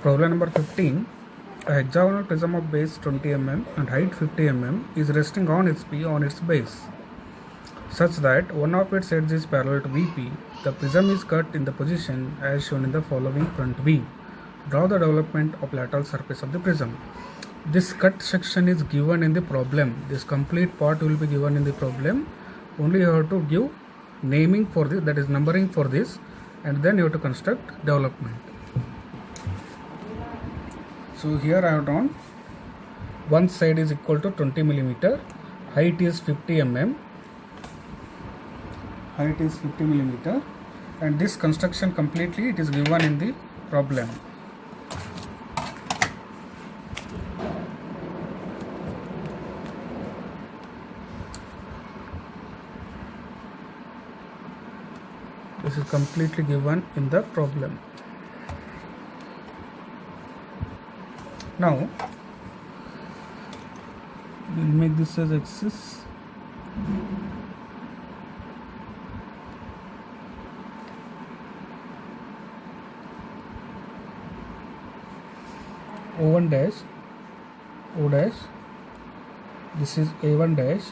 Problem number 15. A hexagonal prism of base 20 mm and height 50 mm is resting on its P on its base, such that one of its edges is parallel to VP. The prism is cut in the position as shown in the following front view. Draw the development of lateral surface of the prism. This cut section is given in the problem. This complete part will be given in the problem. Only you have to give naming for this, that is numbering for this, and then you have to construct development. So here I have drawn one side is equal to 20 millimeter, height is 50 mm, and this construction completely it is given in the problem. This is completely given in the problem. Now we'll make this as axis. O1 dash, O dash, this is A1 dash,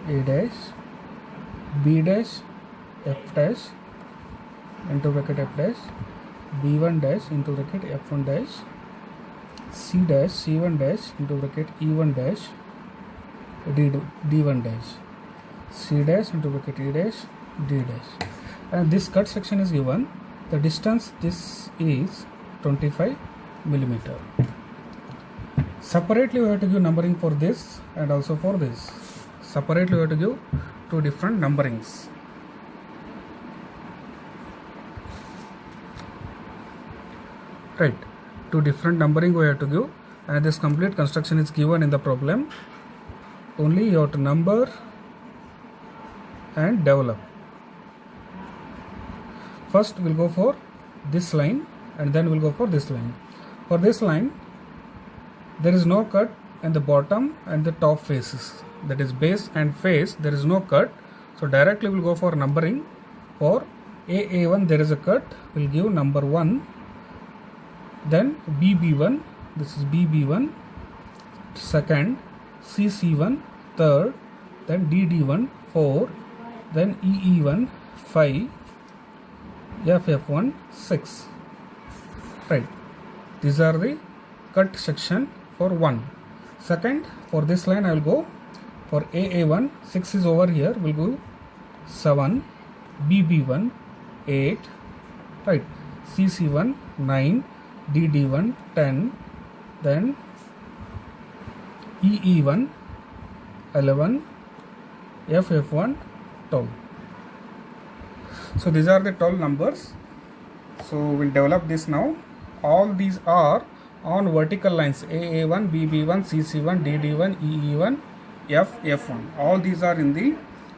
A dash, B dash, F dash, into bracket F dash, B1 dash into bracket F1 dash, C dash, C1 dash into bracket E1 dash, D1 dash, C dash into bracket E dash, D dash, and this cut section is given. The distance this is 25 millimeter. Separately we have to give numbering for this and also for this. Separately we have to give two different numberings. Right, two different numbering we have to give, and this complete construction is given in the problem. Only you have to number and develop. First we'll go for this line and then we'll go for this line. For this line there is no cut in the bottom and the top faces, that is base and face, there is no cut, so directly we'll go for numbering. For AA1 there is a cut, we'll give number 1, then BB1, this is BB1 second, CC1 third, then DD1 4, then EE1 5, FF1 6. Right, these are the cut section for 1. Second, for this line I will go for AA1, 6 is over here, we'll go 7, BB1 8, right, CC1 9, DD1 10, then EE1 11, FF1 12. So these are the 12 numbers. So we'll develop this now. All these are on vertical lines: AA1, BB1, CC1, DD1, EE1, FF1. All these are in the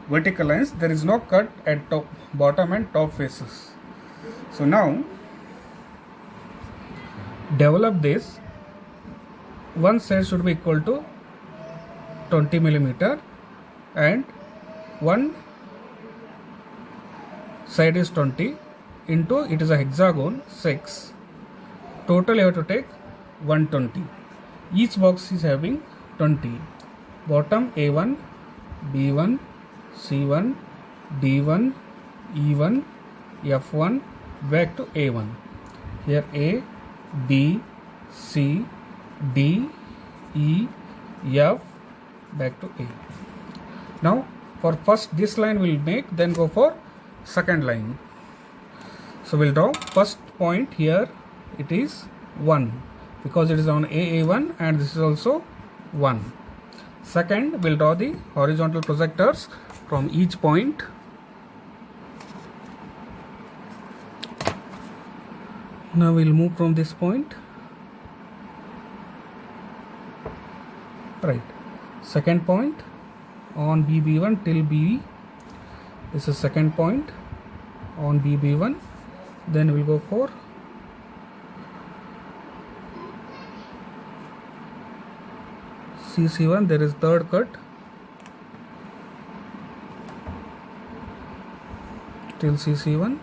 vertical lines. There is no cut at top, bottom and top faces. So now develop this. One side should be equal to 20 millimeter and one side is 20 into, it is a hexagon 6. Total you have to take 120. Each box is having 20. Bottom A1, B1, C1, D1, E1, F1, back to A1. Here A, B, C, D, E, F, back to A. Now for first this line we'll make, then go for second line. So we'll draw first point here, it is 1 because it is on AA1 and this is also 1. Second, we'll draw the horizontal projectors from each point. Now we'll move from this point. Right, second point on BB1 till B. This is second point on BB1. Then we'll go for CC1, there is third cut till CC1,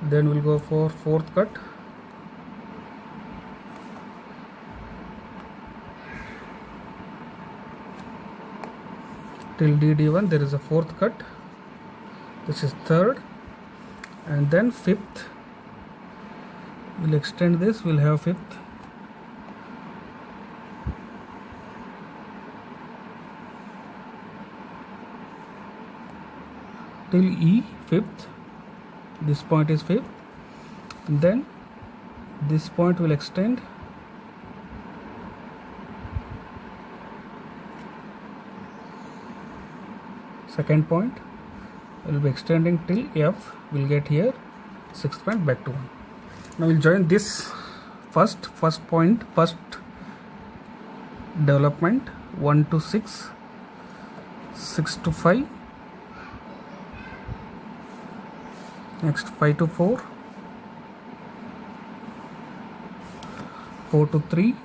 then we'll go for fourth cut till DD1 there is a fourth cut, this is third, and then fifth. We'll extend this, we'll have fifth. Till E, fifth. This point is fifth. And then this point will extend second point will be extending till F. We'll get here sixth point back to 1. Now we'll join this first point, first development 1 to 6, 6 to 5, next 5 to 4, 4 to 3,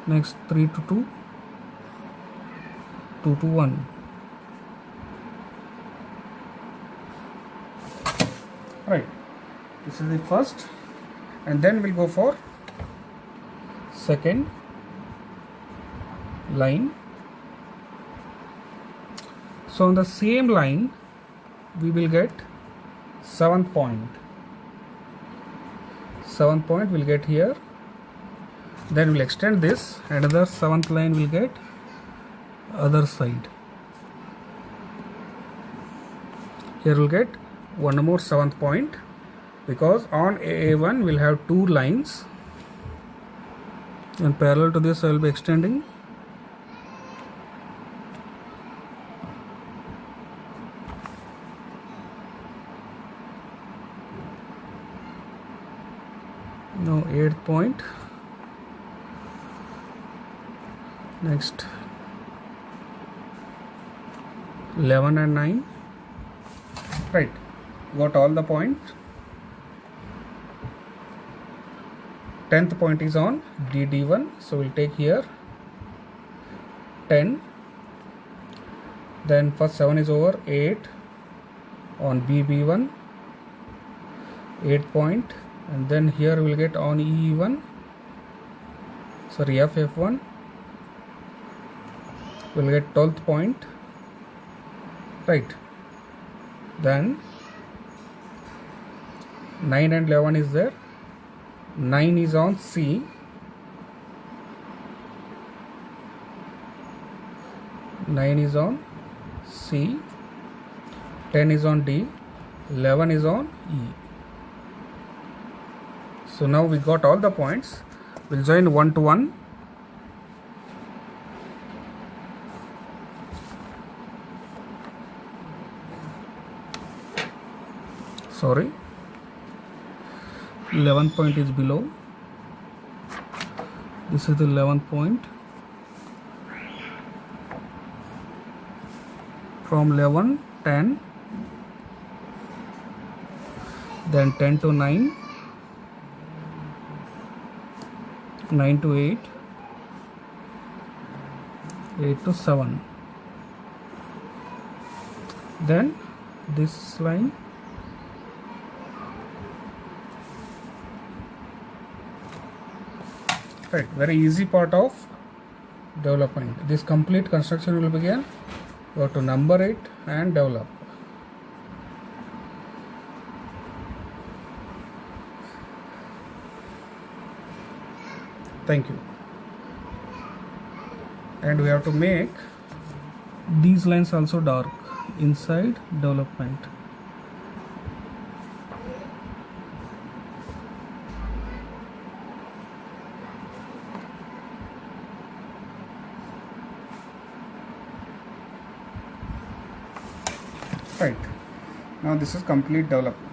next 3 to 2, 2 to 1. Right, this is the first, and then we'll go for second line. So on the same line we will get seventh point. Seventh point will get here, then we'll extend this, another seventh line will get other side. Here we'll get one more seventh point, because on AA1 we'll have two lines, and parallel to this I will be extending. Now 8th point, next 11 and 9. Right, got all the points. 10th point is on DD1, so we'll take here 10, then first 7 is over, 8 on BB1, 8 point, and then here we'll get on EE1, sorry FF1, we'll get 12th point. Right, then 9 and 11 is there, 9 is on C, 9 is on C, 10 is on D, 11 is on E. So now we got all the points. We'll join 1 to 1. Sorry, 11th point is below. This is the 11th point. From 11, 10, then 10 to 9, 9 to 8, 8 to 7. Then this line, right, very easy part of development. This complete construction will begin. You have to number it and develop. Thank you. And we have to make these lines also dark inside development. Right, now this is complete development.